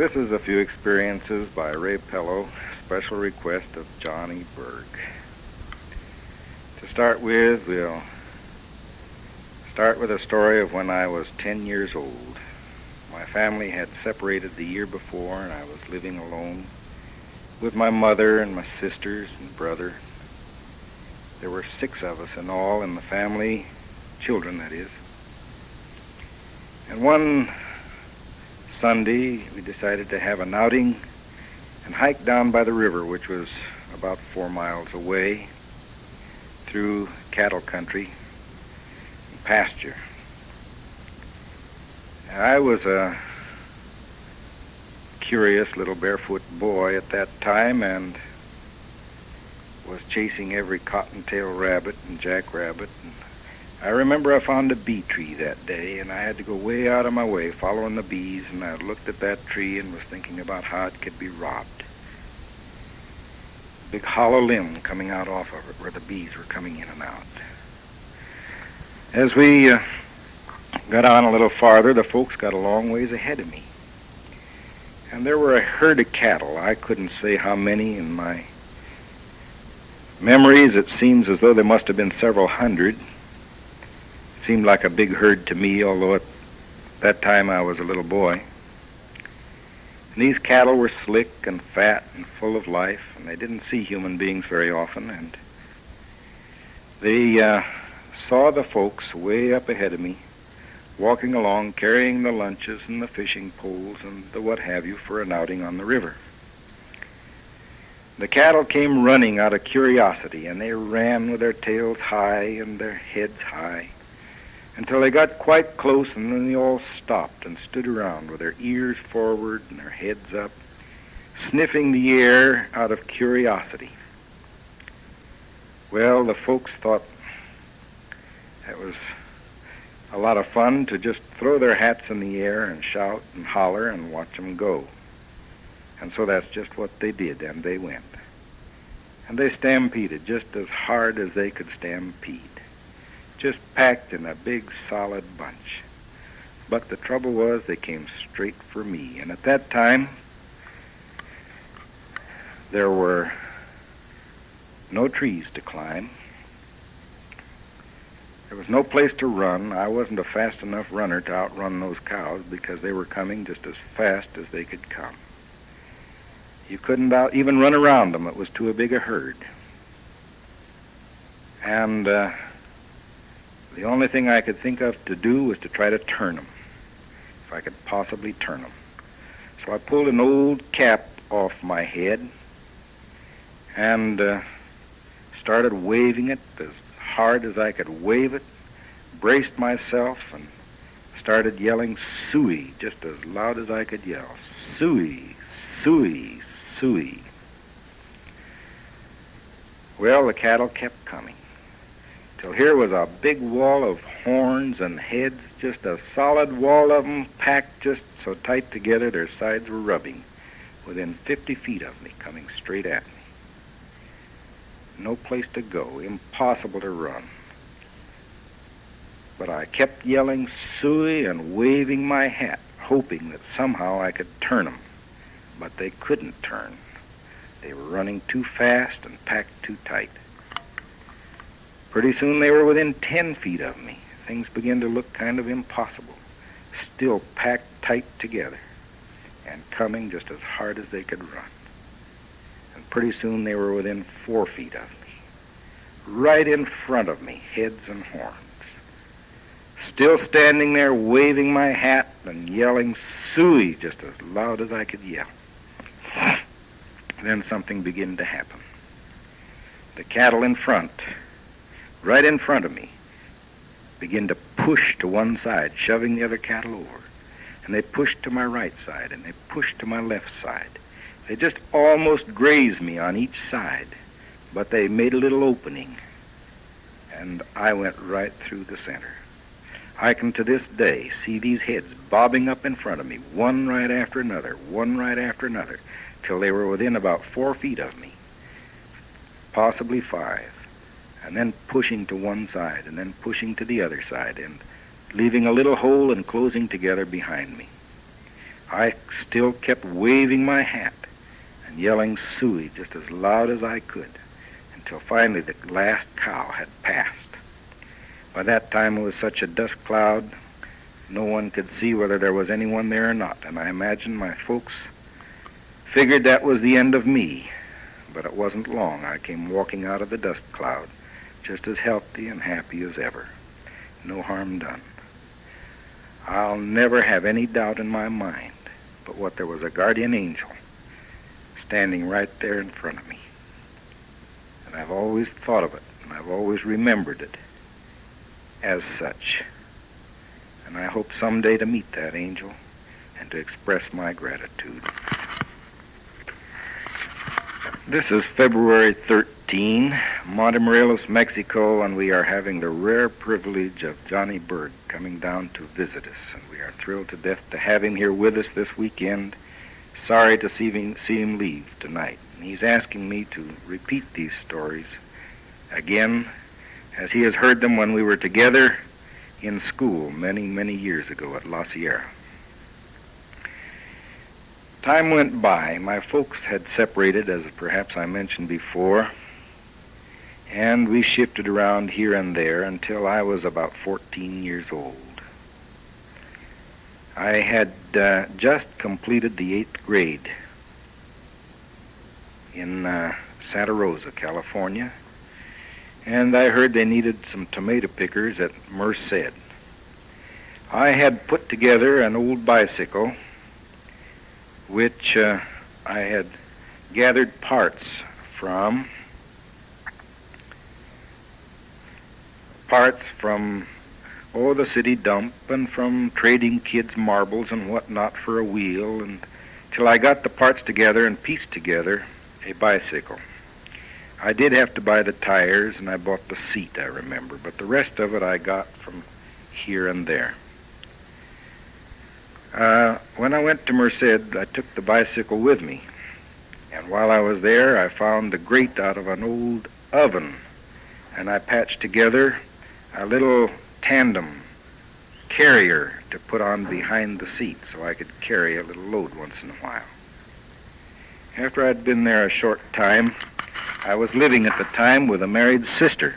This is a few experiences by Ray Pellow, special request of Johnny Berg. To start with, we'll start with a story of when I was 10 years old. My family had separated the year before, and I was living alone with my mother and my sisters and brother. There were 6 of us in all in the family, children that is. And one Sunday, we decided to have an outing and hike down by the river, which was about 4 miles away, through cattle country and pasture. I was a curious little barefoot boy at that time and was chasing every cottontail rabbit and jackrabbit. And I remember I found a bee tree that day, and I had to go way out of my way following the bees, and I looked at that tree and was thinking about how it could be robbed. Big hollow limb coming out off of it where the bees were coming in and out. As we got on a little farther, the folks got a long ways ahead of me. And there were a herd of cattle. I couldn't say how many. In my memories, it seems as though there must have been several hundred. It seemed like a big herd to me, although at that time I was a little boy. And these cattle were slick and fat and full of life, and they didn't see human beings very often, and they saw the folks way up ahead of me, walking along, carrying the lunches and the fishing poles and the what have you for an outing on the river. The cattle came running out of curiosity, and they ran with their tails high and their heads high until they got quite close, and then they all stopped and stood around with their ears forward and their heads up, sniffing the air out of curiosity. Well, the folks thought it was a lot of fun to just throw their hats in the air and shout and holler and watch them go. And so that's just what they did, and they went. And they stampeded just as hard as they could stampede, just packed in a big, solid bunch. But the trouble was they came straight for me, and at that time, there were no trees to climb. There was no place to run. I wasn't a fast enough runner to outrun those cows because they were coming just as fast as they could come. You couldn't even run around them. It was too big a herd. And the only thing I could think of to do was to try to turn them, if I could possibly turn them. So I pulled an old cap off my head and started waving it as hard as I could wave it, braced myself, and started yelling "Suey" just as loud as I could yell. "Suey, suey, suey." Well, the cattle kept coming, till here was a big wall of horns and heads, just a solid wall of them, packed just so tight together their sides were rubbing, within 50 feet of me, coming straight at me. No place to go, impossible to run. But I kept yelling "Suey" and waving my hat, hoping that somehow I could turn them. But they couldn't turn. They were running too fast and packed too tight. Pretty soon they were within 10 feet of me. Things began to look kind of impossible, still packed tight together and coming just as hard as they could run. And pretty soon they were within 4 feet of me, right in front of me, heads and horns. Still standing there waving my hat and yelling "Suey" just as loud as I could yell. Then something began to happen. The cattle in front, right in front of me, began to push to one side, shoving the other cattle over. And they pushed to my right side, and they pushed to my left side. They just almost grazed me on each side, but they made a little opening, and I went right through the center. I can to this day see these heads bobbing up in front of me, one right after another, till they were within about 4 feet of me, possibly 5, and then pushing to one side, and then pushing to the other side, and leaving a little hole and closing together behind me. I still kept waving my hat and yelling "Suey" just as loud as I could, until finally the last cow had passed. By that time it was such a dust cloud, no one could see whether there was anyone there or not, and I imagine my folks figured that was the end of me. But it wasn't long. I came walking out of the dust cloud, just as healthy and happy as ever. No harm done. I'll never have any doubt in my mind but what there was a guardian angel standing right there in front of me. And I've always thought of it, and I've always remembered it as such. And I hope someday to meet that angel and to express my gratitude. This is February 13, Montemorelos, Mexico, and we are having the rare privilege of Johnny Berg coming down to visit us, and we are thrilled to death to have him here with us this weekend. Sorry to see him leave tonight. And he's asking me to repeat these stories again, as he has heard them when we were together in school many, many years ago at La Sierra. Time went by. My folks had separated, as perhaps I mentioned before, and we shifted around here and there until I was about 14 years old. I had just completed the 8th grade in Santa Rosa, California, and I heard they needed some tomato pickers at Merced. I had put together an old bicycle which I had gathered parts from the city dump and from trading kids' marbles and whatnot for a wheel, and till I got the parts together and pieced together a bicycle. I did have to buy the tires, and I bought the seat, I remember, but the rest of it I got from here and there. When I went to Merced, I took the bicycle with me, and while I was there, I found the grate out of an old oven, and I patched together a little tandem carrier to put on behind the seat so I could carry a little load once in a while. After I'd been there a short time, I was living at the time with a married sister.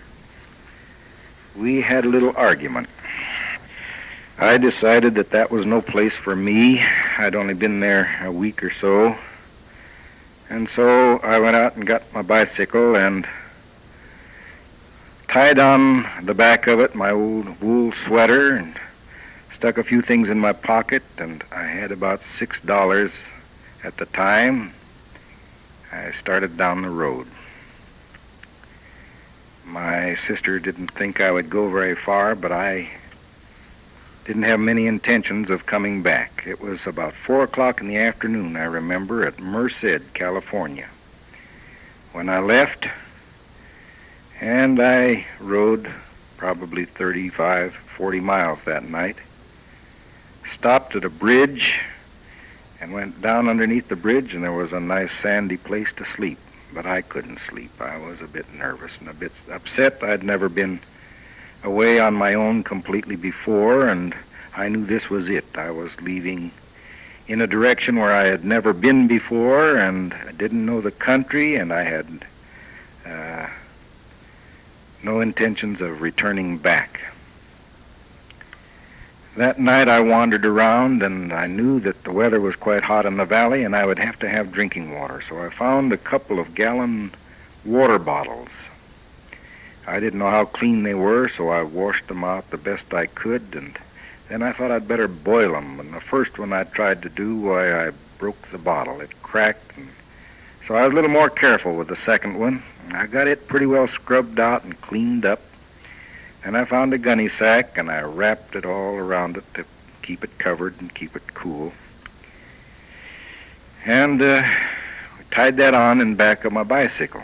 We had a little argument. I decided that was no place for me. I'd only been there a week or so. And so I went out and got my bicycle and tied on the back of it my old wool sweater and stuck a few things in my pocket, and I had about $6 at the time. I started down the road. My sister didn't think I would go very far, but I didn't have many intentions of coming back. It was about 4 o'clock in the afternoon, I remember, at Merced, California, when I left, and I rode probably 35, 40 miles that night, stopped at a bridge, and went down underneath the bridge, and there was a nice sandy place to sleep, but I couldn't sleep. I was a bit nervous and a bit upset. I'd never been away on my own completely before, and I knew this was it. I was leaving in a direction where I had never been before, and I didn't know the country, and I had no intentions of returning back. That night I wandered around, and I knew that the weather was quite hot in the valley, and I would have to have drinking water, so I found a couple of gallon water bottles. I didn't know how clean they were, so I washed them out the best I could, and then I thought I'd better boil them. And the first one I tried to do, why, I broke the bottle. It cracked, and so I was a little more careful with the second one. I got it pretty well scrubbed out and cleaned up, and I found a gunny sack, and I wrapped it all around it to keep it covered and keep it cool. And tied that on in back of my bicycle.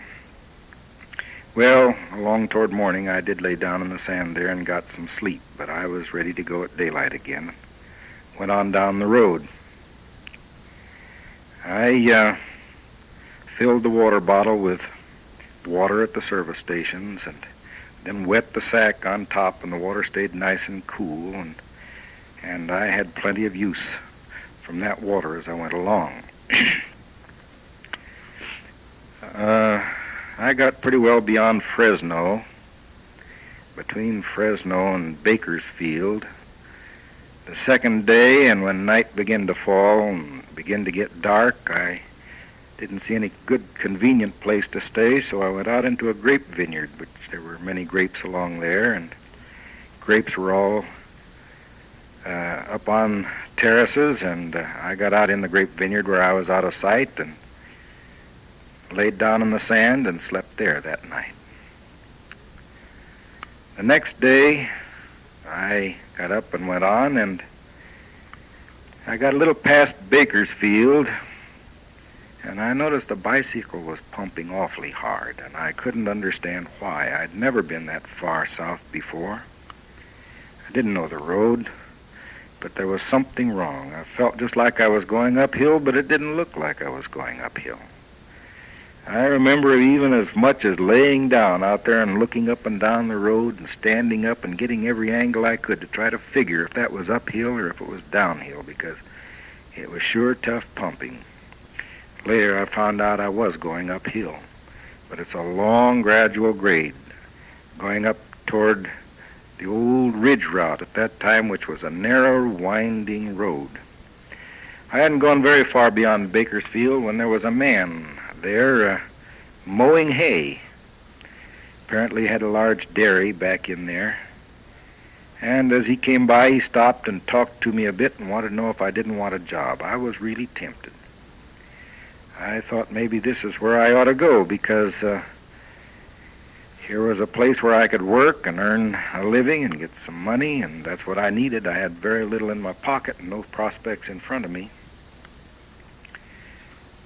Well, along toward morning, I did lay down in the sand there and got some sleep, but I was ready to go at daylight again. Went on down the road. I filled the water bottle with water at the service stations, and then wet the sack on top, and the water stayed nice and cool, and I had plenty of use from that water as I went along. I got pretty well beyond Fresno, between Fresno and Bakersfield. The second day, and when night began to fall and began to get dark, I didn't see any good, convenient place to stay, so I went out into a grape vineyard, which there were many grapes along there, and grapes were all up on terraces, and I got out in the grape vineyard where I was out of sight and laid down in the sand and slept there that night. The next day, I got up and went on, and I got a little past Bakersfield, and I noticed the bicycle was pumping awfully hard, and I couldn't understand why. I'd never been that far south before. I didn't know the road, but there was something wrong. I felt just like I was going uphill, but it didn't look like I was going uphill. I remember even as much as laying down out there and looking up and down the road and standing up and getting every angle I could to try to figure if that was uphill or if it was downhill, because it was sure tough pumping. Later I found out I was going uphill, but it's a long, gradual grade going up toward the old ridge route at that time, which was a narrow, winding road. I hadn't gone very far beyond Bakersfield when there was a man there mowing hay. Apparently had a large dairy back in there. And as he came by, he stopped and talked to me a bit and wanted to know if I didn't want a job. I was really tempted. I thought maybe this is where I ought to go, because here was a place where I could work and earn a living and get some money, and that's what I needed. I had very little in my pocket and no prospects in front of me.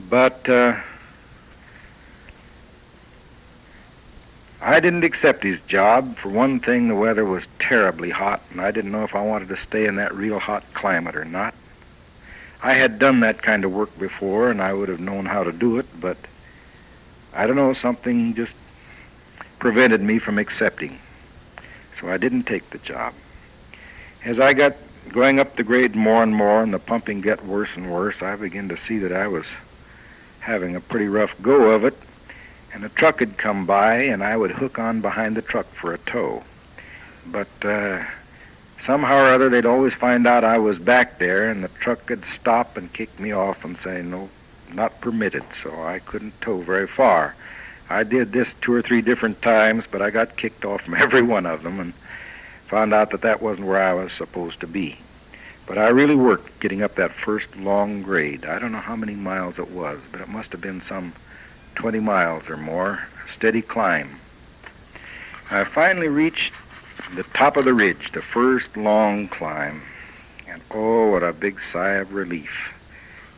But I didn't accept his job. For one thing, the weather was terribly hot, and I didn't know if I wanted to stay in that real hot climate or not. I had done that kind of work before, and I would have known how to do it, but I don't know, something just prevented me from accepting. So I didn't take the job. As I got going up the grade more and more, and the pumping got worse and worse, I began to see that I was having a pretty rough go of it. And a truck had come by, and I would hook on behind the truck for a tow. But somehow or other, they'd always find out I was back there, and the truck would stop and kick me off and say, no, not permitted, so I couldn't tow very far. I did this 2 or 3 different times, but I got kicked off from every one of them and found out that that wasn't where I was supposed to be. But I really worked getting up that first long grade. I don't know how many miles it was, but it must have been some 20 miles or more, a steady climb. I finally reached the top of the ridge, the first long climb, and oh, what a big sigh of relief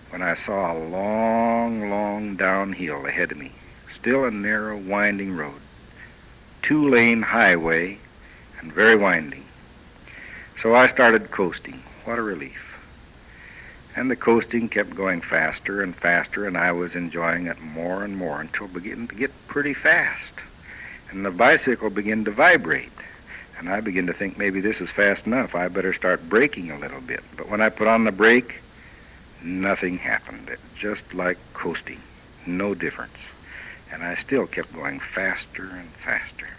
when I saw a long, long downhill ahead of me. Still a narrow, winding road, 2-lane highway, and very winding. So I started coasting. What a relief. And the coasting kept going faster and faster, and I was enjoying it more and more until it began to get pretty fast. And the bicycle began to vibrate. And I began to think, maybe this is fast enough. I better start braking a little bit. But when I put on the brake, nothing happened. It just like coasting. No difference. And I still kept going faster and faster.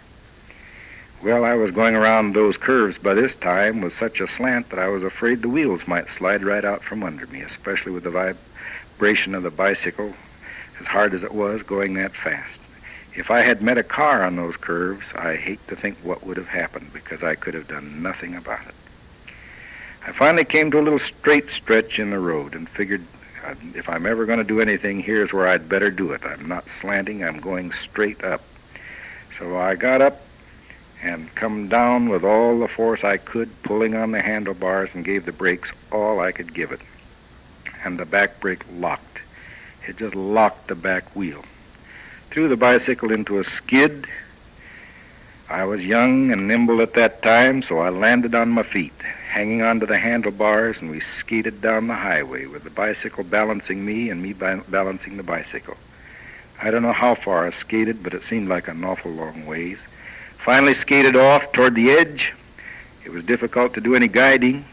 Well, I was going around those curves by this time with such a slant that I was afraid the wheels might slide right out from under me, especially with the vibration of the bicycle, as hard as it was going that fast. If I had met a car on those curves, I hate to think what would have happened, because I could have done nothing about it. I finally came to a little straight stretch in the road and figured, if I'm ever going to do anything, here's where I'd better do it. I'm not slanting, I'm going straight up. So I got up and come down with all the force I could, pulling on the handlebars, and gave the brakes all I could give it. And the back brake locked. It just locked the back wheel. Threw the bicycle into a skid. I was young and nimble at that time, so I landed on my feet, hanging onto the handlebars, and we skated down the highway with the bicycle balancing me and me balancing the bicycle. I don't know how far I skated, but it seemed like an awful long ways. Finally skated off toward the edge. It was difficult to do any guiding,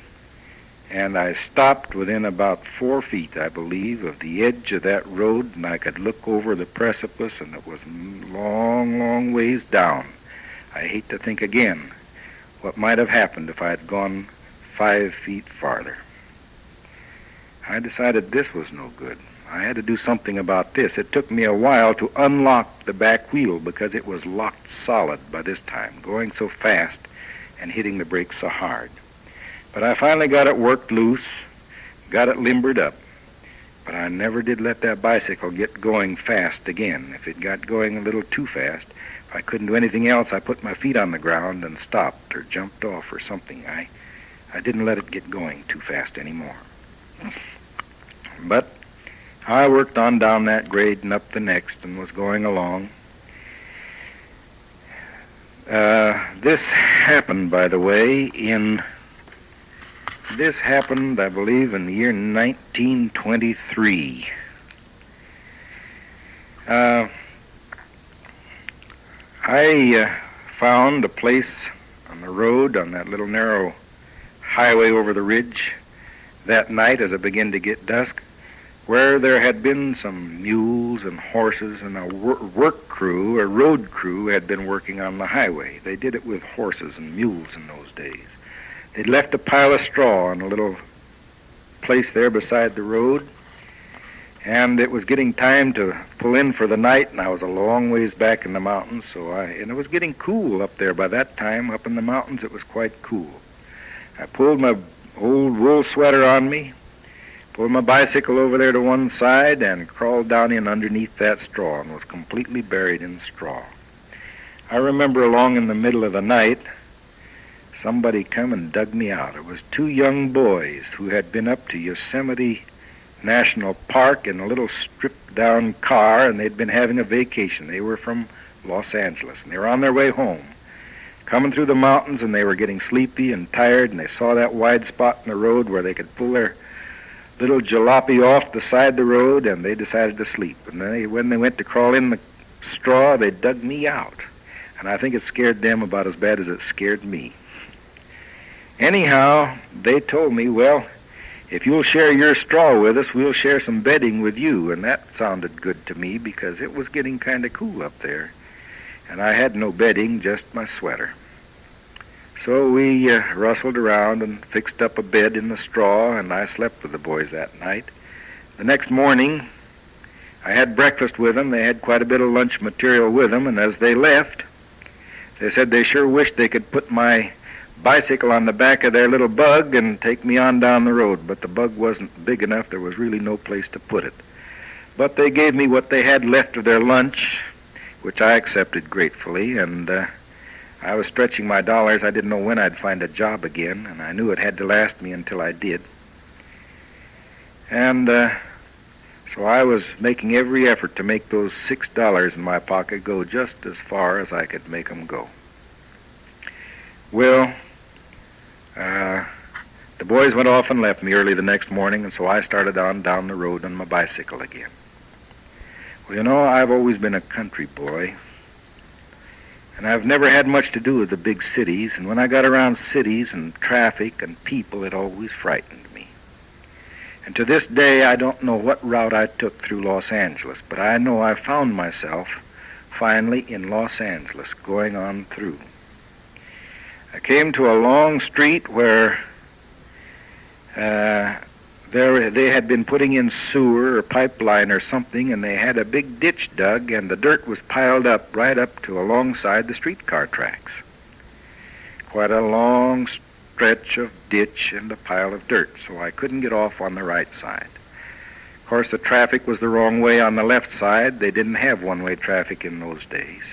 and I stopped within about 4 feet, I believe, of the edge of that road, and I could look over the precipice, and it was a long, long ways down. I hate to think again what might have happened if I had gone 5 feet farther. I decided this was no good. I had to do something about this. It took me a while to unlock the back wheel because it was locked solid by this time, going so fast and hitting the brakes so hard. But I finally got it worked loose, got it limbered up. But I never did let that bicycle get going fast again. If it got going a little too fast, if I couldn't do anything else, I put my feet on the ground and stopped or jumped off or something. I didn't let it get going too fast anymore. But I worked on down that grade and up the next and was going along. This happened, by the way, This happened, I believe, in the year 1923. I found a place on the road, on that little narrow highway over the ridge, that night as it began to get dusk, where there had been some mules and horses, and a work crew, a road crew, had been working on the highway. They did it with horses and mules in those days. They'd left a pile of straw on a little place there beside the road, and it was getting time to pull in for the night, and I was a long ways back in the mountains, and it was getting cool up there by that time. Up in the mountains, it was quite cool. I pulled my old wool sweater on me, pulled my bicycle over there to one side, and crawled down in underneath that straw and was completely buried in straw. I remember along in the middle of the night, somebody come and dug me out. It was 2 young boys who had been up to Yosemite National Park in a little stripped-down car, and they'd been having a vacation. They were from Los Angeles, and they were on their way home, coming through the mountains, and they were getting sleepy and tired, and they saw that wide spot in the road where they could pull their little jalopy off the side of the road, and they decided to sleep. And when they went to crawl in the straw, they dug me out, and I think it scared them about as bad as it scared me. Anyhow, they told me, well, if you'll share your straw with us, we'll share some bedding with you. And that sounded good to me because it was getting kind of cool up there. And I had no bedding, just my sweater. So we rustled around and fixed up a bed in the straw, and I slept with the boys that night. The next morning, I had breakfast with them. They had quite a bit of lunch material with them, and as they left, they said they sure wished they could put my bicycle on the back of their little bug and take me on down the road, but the bug wasn't big enough. There was really no place to put it. But they gave me what they had left of their lunch, which I accepted gratefully, and I was stretching my dollars. I didn't know when I'd find a job again, and I knew it had to last me until I did. And so I was making every effort to make those $6 in my pocket go just as far as I could make them go. Well, the boys went off and left me early the next morning, and so I started on down the road on my bicycle again. Well, you know, I've always been a country boy, and I've never had much to do with the big cities, and when I got around cities and traffic and people, it always frightened me. And to this day, I don't know what route I took through Los Angeles, but I know I found myself finally in Los Angeles, going on through. I came to a long street where they had been putting in sewer or pipeline or something, and they had a big ditch dug, and the dirt was piled up right up to alongside the streetcar tracks. Quite a long stretch of ditch and a pile of dirt, so I couldn't get off on the right side. Of course, the traffic was the wrong way on the left side. They didn't have one-way traffic in those days.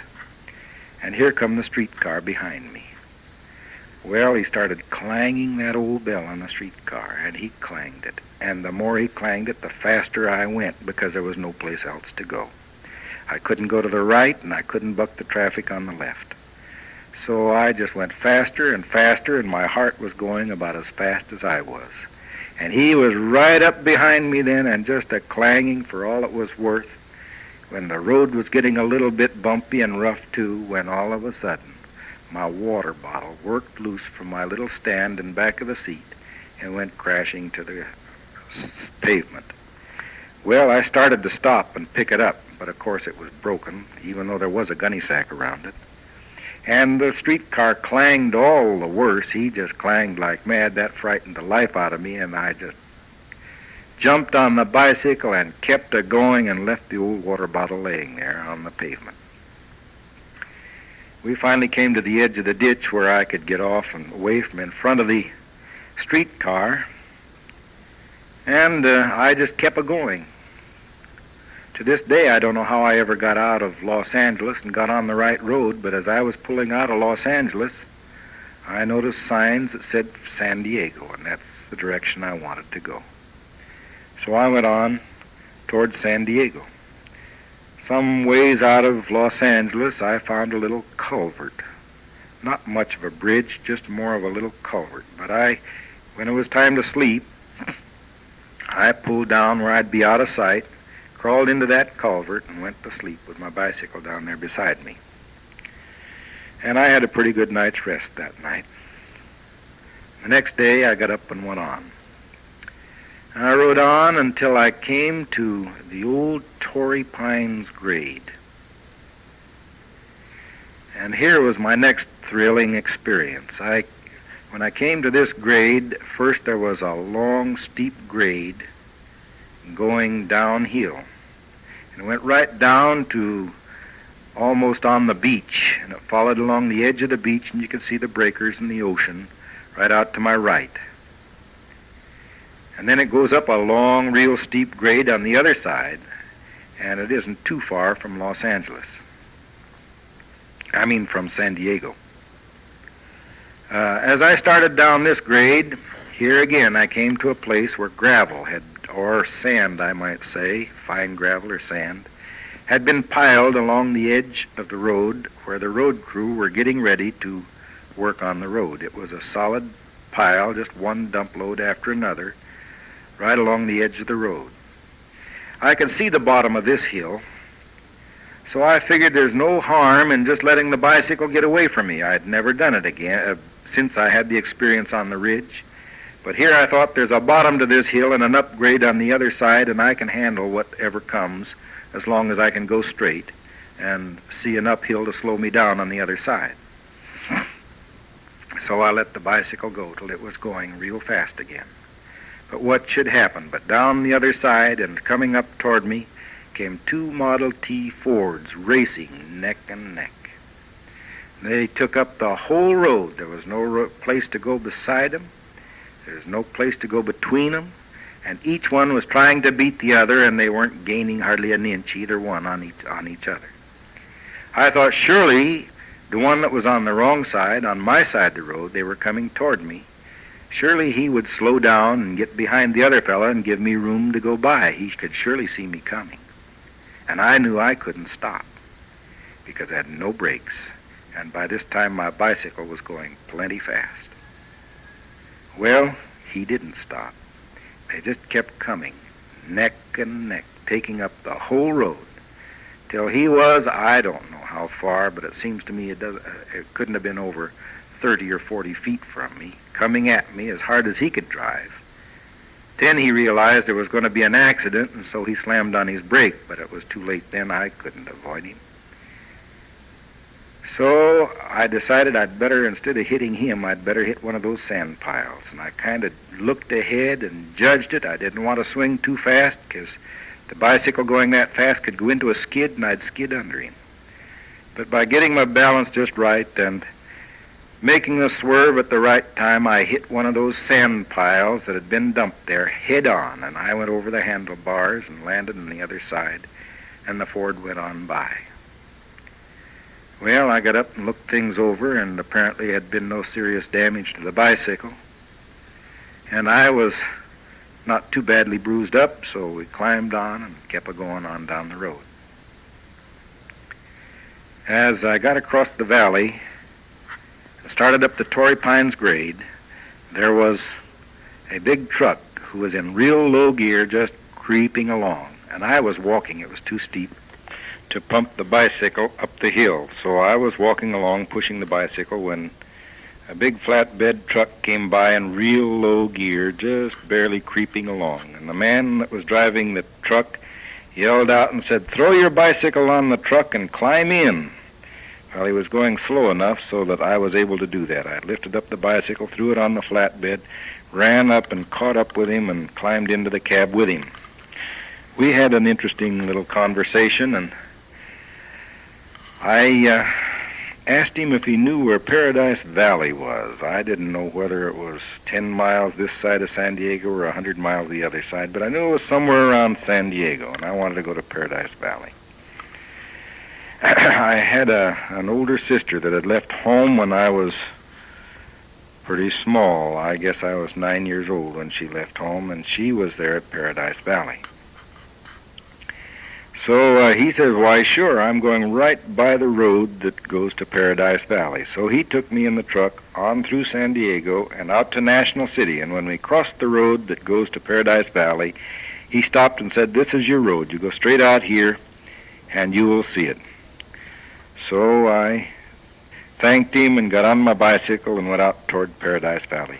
And here come the streetcar behind me. Well, he started clanging that old bell on the streetcar, and he clanged it. And the more he clanged it, the faster I went, because there was no place else to go. I couldn't go to the right, and I couldn't buck the traffic on the left. So I just went faster and faster, and my heart was going about as fast as I was. And he was right up behind me then, and just a clanging for all it was worth, when the road was getting a little bit bumpy and rough too, when all of a sudden my water bottle worked loose from my little stand in back of the seat, and went crashing to the pavement. Well, I started to stop and pick it up, but of course it was broken, even though there was a gunny sack around it. And the streetcar clanged all the worse. He just clanged like mad. That frightened the life out of me, and I just jumped on the bicycle and kept it going and left the old water bottle laying there on the pavement. We finally came to the edge of the ditch where I could get off and away from in front of the streetcar, and I just kept it going. To this day, I don't know how I ever got out of Los Angeles and got on the right road, but as I was pulling out of Los Angeles, I noticed signs that said San Diego, and that's the direction I wanted to go. So I went on toward San Diego. Some ways out of Los Angeles, I found a little culvert. Not much of a bridge, just more of a little culvert. But when it was time to sleep, I pulled down where I'd be out of sight, crawled into that culvert, and went to sleep with my bicycle down there beside me. And I had a pretty good night's rest that night. The next day, I got up and went on. And I rode on until I came to the old Torrey Pines grade. And here was my next thrilling experience. When I came to this grade, first there was a long, steep grade going downhill. And it went right down to almost on the beach. And it followed along the edge of the beach, and you could see the breakers in the ocean right out to my right. And then it goes up a long, real steep grade on the other side, and it isn't too far from Los Angeles. I mean from San Diego. As I started down this grade, here again I came to a place where gravel or sand, I might say, fine gravel or sand, had been piled along the edge of the road where the road crew were getting ready to work on the road. It was a solid pile, just one dump load after another, right along the edge of the road. I could see the bottom of this hill, so I figured there's no harm in just letting the bicycle get away from me. I'd never done it again since I had the experience on the ridge. But here I thought there's a bottom to this hill and an upgrade on the other side, and I can handle whatever comes as long as I can go straight and see an uphill to slow me down on the other side. So I let the bicycle go till it was going real fast again. But what should happen? But down the other side and coming up toward me came two Model T Fords racing neck and neck. They took up the whole road. There was no place to go beside them. There was no place to go between them. And each one was trying to beat the other, and they weren't gaining hardly an inch, either one, on each other. I thought surely the one that was on the wrong side, on my side of the road, they were coming toward me. Surely he would slow down and get behind the other fella and give me room to go by. He could surely see me coming. And I knew I couldn't stop because I had no brakes. And by this time my bicycle was going plenty fast. Well, he didn't stop. They just kept coming, neck and neck, taking up the whole road, till he was, I don't know how far, but it seems to me it couldn't have been over 30 or 40 feet from me, coming at me as hard as he could drive. Then he realized there was going to be an accident, and so he slammed on his brake, but it was too late then. I couldn't avoid him. So I decided I'd better, instead of hitting him, I'd better hit one of those sand piles. And I kind of looked ahead and judged it. I didn't want to swing too fast because the bicycle going that fast could go into a skid and I'd skid under him. But by getting my balance just right and making the swerve at the right time, I hit one of those sand piles that had been dumped there head on, and I went over the handlebars and landed on the other side, and the Ford went on by. Well, I got up and looked things over, and apparently there had been no serious damage to the bicycle. And I was not too badly bruised up, so we climbed on and kept going on down the road. As I got across the valley and started up the Torrey Pines grade, there was a big truck who was in real low gear just creeping along. And I was walking. It was too steep to pump the bicycle up the hill. So I was walking along, pushing the bicycle, when a big flatbed truck came by in real low gear, just barely creeping along. And the man that was driving the truck yelled out and said, "Throw your bicycle on the truck and climb in." Well, he was going slow enough so that I was able to do that. I lifted up the bicycle, threw it on the flatbed, ran up and caught up with him and climbed into the cab with him. We had an interesting little conversation, and I asked him if he knew where Paradise Valley was. I didn't know whether it was 10 miles this side of San Diego or 100 miles the other side, but I knew it was somewhere around San Diego, and I wanted to go to Paradise Valley. I had an older sister that had left home when I was pretty small. I guess I was 9 years old when she left home, and she was there at Paradise Valley. So he said, "Why, sure, I'm going right by the road that goes to Paradise Valley." So he took me in the truck on through San Diego and out to National City, and when we crossed the road that goes to Paradise Valley, he stopped and said, "This is your road. You go straight out here, and you will see it." So I thanked him and got on my bicycle and went out toward Paradise Valley.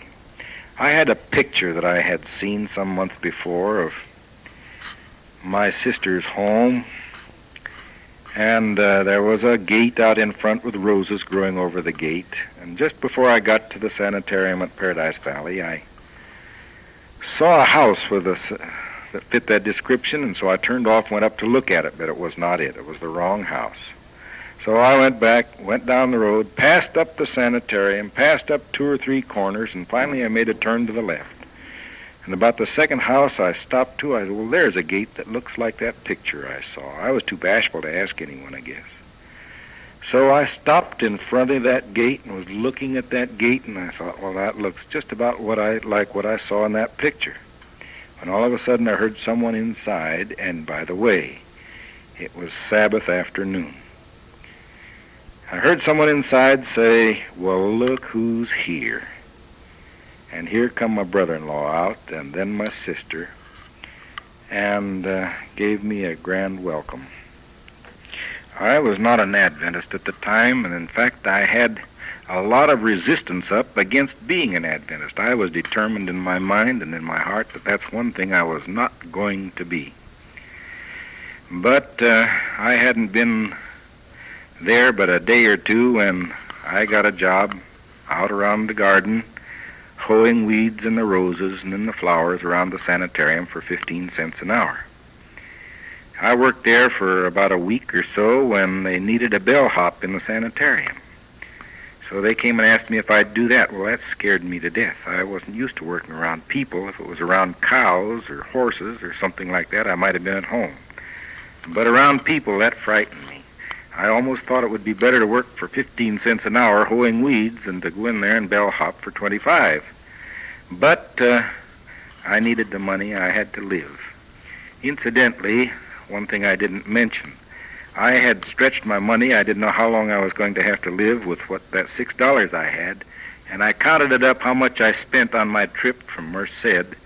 I had a picture that I had seen some months before of my sister's home, and there was a gate out in front with roses growing over the gate. And just before I got to the sanitarium at Paradise Valley, I saw a house with that fit that description, and so I turned off and went up to look at it, but it was not it. It was the wrong house. So I went back, went down the road, passed up the sanitarium, passed up 2 or 3 corners, and finally I made a turn to the left. And about the second house I stopped to, I said, "Well, there's a gate that looks like that picture I saw." I was too bashful to ask anyone, I guess. So I stopped in front of that gate and was looking at that gate, and I thought, well, that looks just about what I saw in that picture. When all of a sudden I heard someone inside, and by the way, it was Sabbath afternoon. I heard someone inside say, "Well, look who's here." And here come my brother-in-law out, and then my sister, and gave me a grand welcome. I was not an Adventist at the time, and in fact I had a lot of resistance up against being an Adventist. I was determined in my mind and in my heart that that's one thing I was not going to be. But I hadn't been there but a day or two when I got a job out around the garden, hoeing weeds in the roses and in the flowers around the sanitarium for 15 cents an hour. I worked there for about a week or so when they needed a bellhop in the sanitarium. So they came and asked me if I'd do that. Well, that scared me to death. I wasn't used to working around people. If it was around cows or horses or something like that, I might have been at home. But around people, that frightened me. I almost thought it would be better to work for 15 cents an hour hoeing weeds than to go in there and bellhop for 25. But I needed the money. I had to live. Incidentally, one thing I didn't mention, I had stretched my money. I didn't know how long I was going to have to live with that $6 I had, and I counted it up how much I spent on my trip from Merced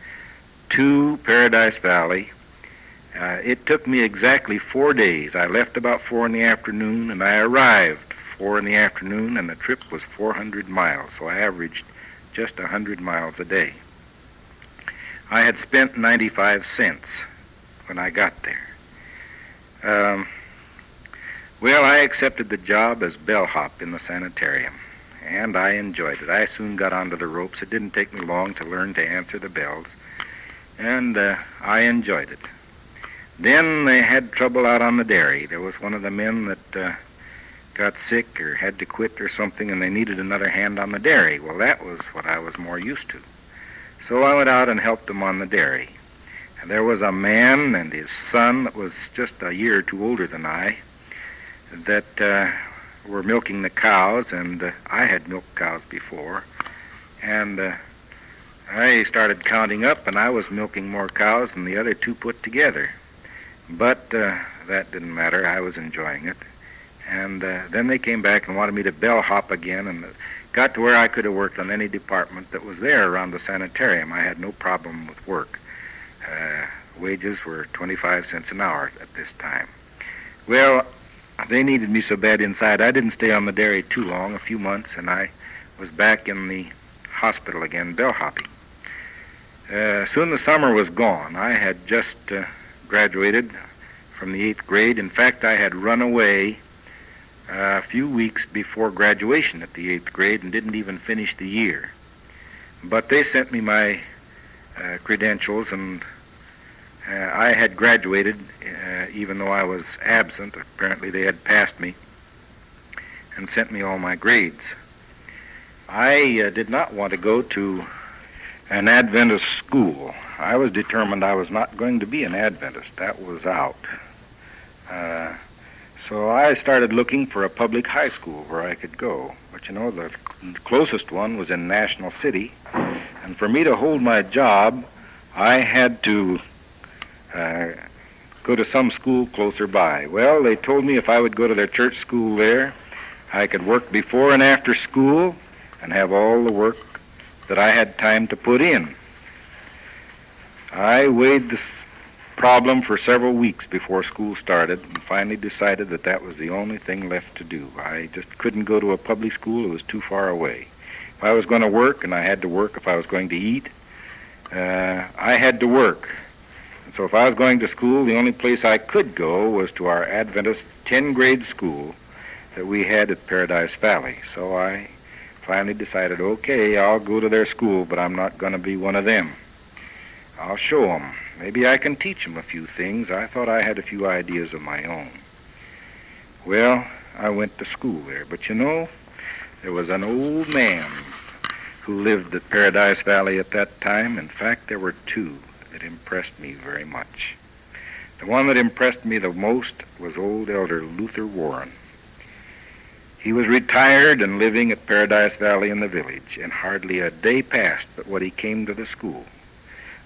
to Paradise Valley. It took me exactly 4 days. I left about 4 in the afternoon, and I arrived 4 in the afternoon, and the trip was 400 miles, so I averaged just 100 miles a day. I had spent 95 cents when I got there. Well, I accepted the job as bellhop in the sanitarium, and I enjoyed it. I soon got onto the ropes. It didn't take me long to learn to answer the bells, and I enjoyed it. Then they had trouble out on the dairy. There was one of the men that got sick or had to quit or something, and they needed another hand on the dairy. Well, that was what I was more used to. So I went out and helped them on the dairy. And there was a man and his son that was just a year or two older than I that were milking the cows, and I had milked cows before. And I started counting up, and I was milking more cows than the other two put together. But that didn't matter. I was enjoying it. And then they came back and wanted me to bellhop again, and got to where I could have worked on any department that was there around the sanitarium. I had no problem with work. Wages were 25 cents an hour at this time. Well, they needed me so bad inside, I didn't stay on the dairy too long, a few months, and I was back in the hospital again, bellhopping. Soon the summer was gone. I had just graduated from the 8th grade. In fact, I had run away a few weeks before graduation at the 8th grade and didn't even finish the year. But they sent me my credentials, and I had graduated even though I was absent. Apparently they had passed me and sent me all my grades. I did not want to go to an Adventist school. I was determined I was not going to be an Adventist. That was out. So I started looking for a public high school where I could go. But the closest one was in National City. And for me to hold my job, I had to go to some school closer by. Well, they told me if I would go to their church school there, I could work before and after school and have all the work that I had time to put in. I weighed this problem for several weeks before school started and finally decided that that was the only thing left to do. I just couldn't go to a public school. It was too far away. If I was going to work, and I had to work if I was going to eat, I had to work. And so if I was going to school, the only place I could go was to our Adventist 10th-grade school that we had at Paradise Valley. So I finally decided, okay, I'll go to their school, but I'm not going to be one of them. I'll show them. Maybe I can teach them a few things. I thought I had a few ideas of my own. Well, I went to school there, but there was an old man who lived at Paradise Valley at that time. In fact, there were two that impressed me very much. The one that impressed me the most was old Elder Luther Warren. He was retired and living at Paradise Valley in the village, and hardly a day passed but what he came to the school.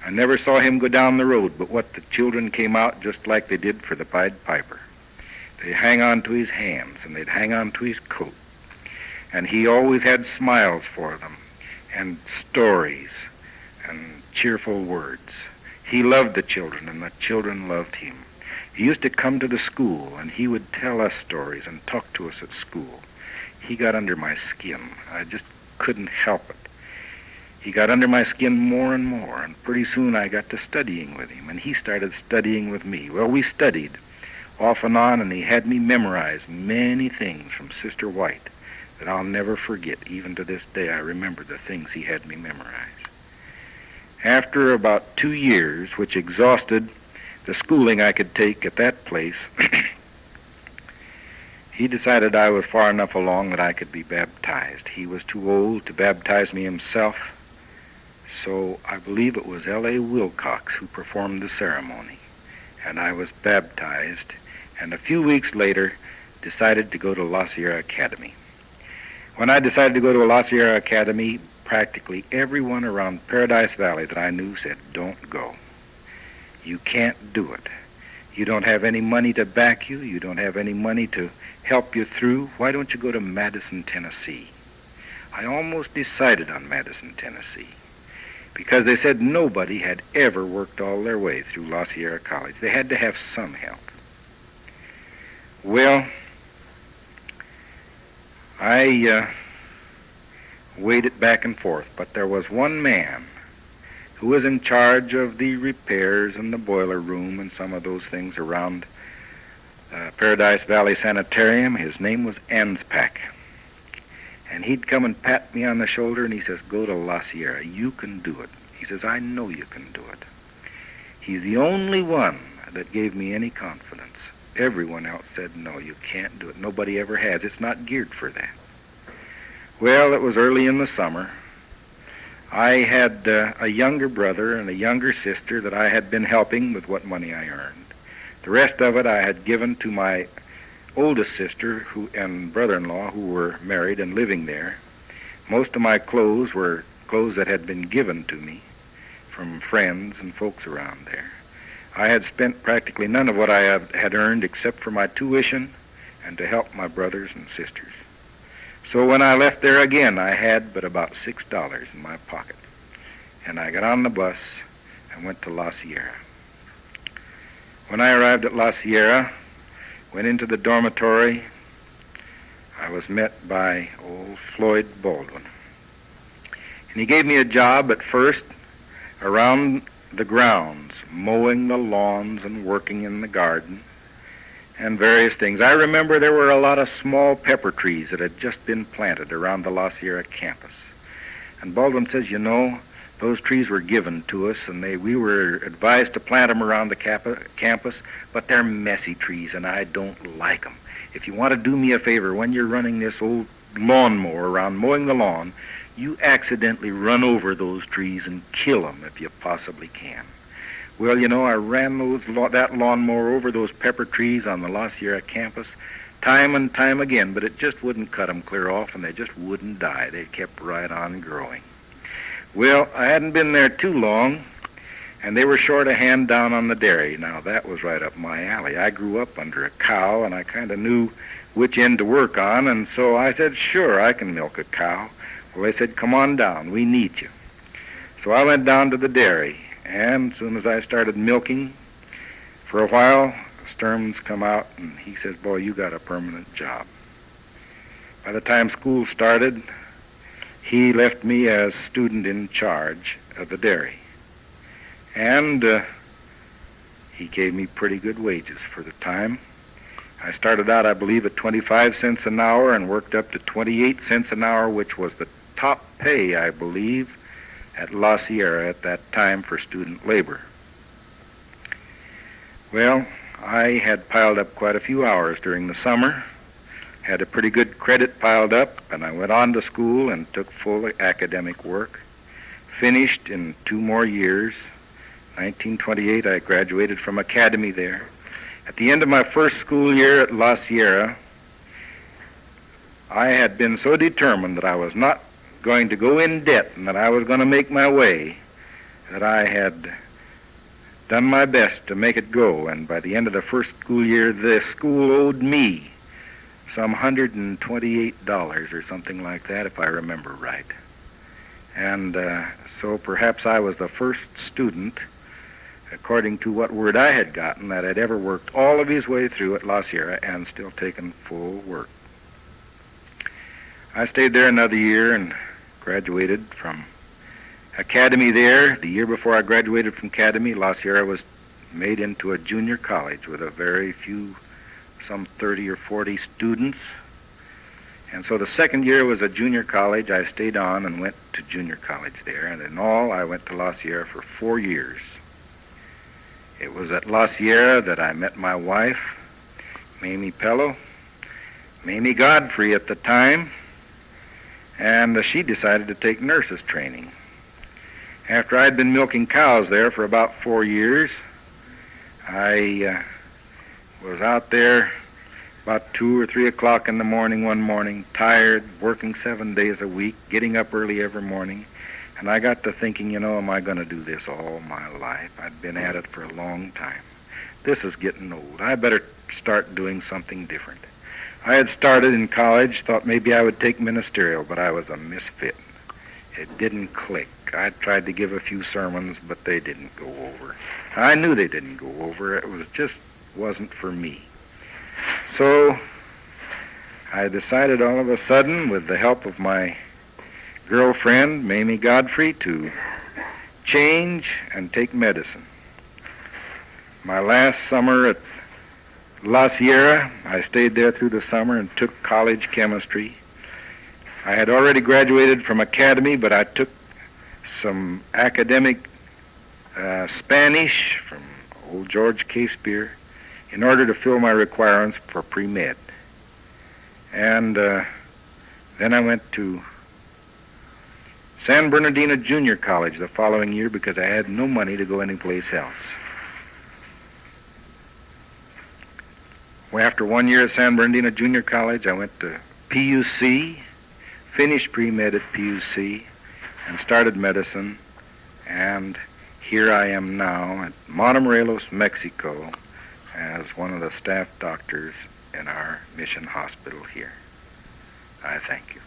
I never saw him go down the road, but what the children came out just like they did for the Pied Piper. They'd hang on to his hands, and they'd hang on to his coat. And he always had smiles for them, and stories, and cheerful words. He loved the children, and the children loved him. He used to come to the school, and he would tell us stories and talk to us at school. He got under my skin. I just couldn't help it. He got under my skin more and more, and pretty soon I got to studying with him, and he started studying with me. Well, we studied off and on, and he had me memorize many things from Sister White that I'll never forget. Even to this day, I remember the things he had me memorize. After about 2 years, which exhausted the schooling I could take at that place, he decided I was far enough along that I could be baptized. He was too old to baptize me himself, so I believe it was L.A. Wilcox who performed the ceremony, and I was baptized, and a few weeks later decided to go to La Sierra Academy. When I decided to go to La Sierra Academy, practically everyone around Paradise Valley that I knew said, don't go. You can't do it. You don't have any money to back you. You don't have any money to help you through. Why don't you go to Madison, Tennessee? I almost decided on Madison, Tennessee, because they said nobody had ever worked all their way through La Sierra College. They had to have some help. Well, I weighed it back and forth, but there was one man who was in charge of the repairs and the boiler room and some of those things around Paradise Valley Sanitarium. His name was Anspack. And he'd come and pat me on the shoulder, and he says, go to La Sierra. You can do it. He says, I know you can do it. He's the only one that gave me any confidence. Everyone else said, no, you can't do it. Nobody ever has. It's not geared for that. Well, it was early in the summer. I had a younger brother and a younger sister that I had been helping with what money I earned. The rest of it I had given to my oldest sister and brother-in-law who were married and living there. Most of my clothes were clothes that had been given to me from friends and folks around there. I had spent practically none of what I had earned except for my tuition and to help my brothers and sisters. So when I left there again, I had but about $6 in my pocket. And I got on the bus and went to La Sierra. When I arrived at La Sierra, went into the dormitory, I was met by old Floyd Baldwin. And he gave me a job at first around the grounds, mowing the lawns and working in the garden and various things. I remember there were a lot of small pepper trees that had just been planted around the La Sierra campus. And Baldwin says, you know, those trees were given to us, and we were advised to plant them around the campus, but they're messy trees, and I don't like them. If you want to do me a favor, when you're running this old lawnmower around mowing the lawn, you accidentally run over those trees and kill them if you possibly can. Well, you know, I ran that lawnmower over those pepper trees on the La Sierra campus time and time again, but it just wouldn't cut them clear off, and they just wouldn't die. They kept right on growing. Well, I hadn't been there too long, and they were short a hand down on the dairy. Now, that was right up my alley. I grew up under a cow, and I kind of knew which end to work on, and so I said, sure, I can milk a cow. Well, they said, come on down, we need you. So I went down to the dairy, and as soon as I started milking, for a while, Stearns come out, and he says, boy, you got a permanent job. By the time school started, he left me as student in charge of the dairy. And he gave me pretty good wages for the time. I started out, I believe, at 25 cents an hour and worked up to 28 cents an hour, which was the top pay, I believe, at La Sierra at that time for student labor. Well, I had piled up quite a few hours during the summer, had a pretty good credit piled up, and I went on to school and took full academic work. Finished in 2 more years. 1928, I graduated from academy there. At the end of my first school year at La Sierra, I had been so determined that I was not going to go in debt and that I was going to make my way, that I had done my best to make it go. And by the end of the first school year, the school owed me some $128 or something like that, if I remember right. And so perhaps I was the first student, according to what word I had gotten, that had ever worked all of his way through at La Sierra and still taken full work. I stayed there another year and graduated from academy there. The year before I graduated from academy, La Sierra was made into a junior college with a very few, some 30 or 40 students. And so the second year was a junior college. I stayed on and went to junior college there. And in all, I went to La Sierra for 4 years. It was at La Sierra that I met my wife, Mamie Pellow, Mamie Godfrey at the time, and she decided to take nurses training. After I'd been milking cows there for about 4 years, I was out there about 2 or 3 o'clock in the morning one morning, tired, working 7 days a week, getting up early every morning. And I got to thinking, you know, am I going to do this all my life? I'd been at it for a long time. This is getting old. I better start doing something different. I had started in college, thought maybe I would take ministerial, but I was a misfit. It didn't click. I tried to give a few sermons, but they didn't go over. I knew they didn't go over. It was just wasn't for me. So I decided all of a sudden, with the help of my girlfriend, Mamie Godfrey, to change and take medicine. My last summer at La Sierra, I stayed there through the summer and took college chemistry. I had already graduated from academy, but I took some academic Spanish from old George K. Spear in order to fill my requirements for pre-med. And then I went to San Bernardino Junior College the following year because I had no money to go anyplace else. Well, after 1 year at San Bernardino Junior College, I went to PUC, finished pre-med at PUC, and started medicine. And here I am now at Montemorelos, Mexico, as one of the staff doctors in our mission hospital here. I thank you.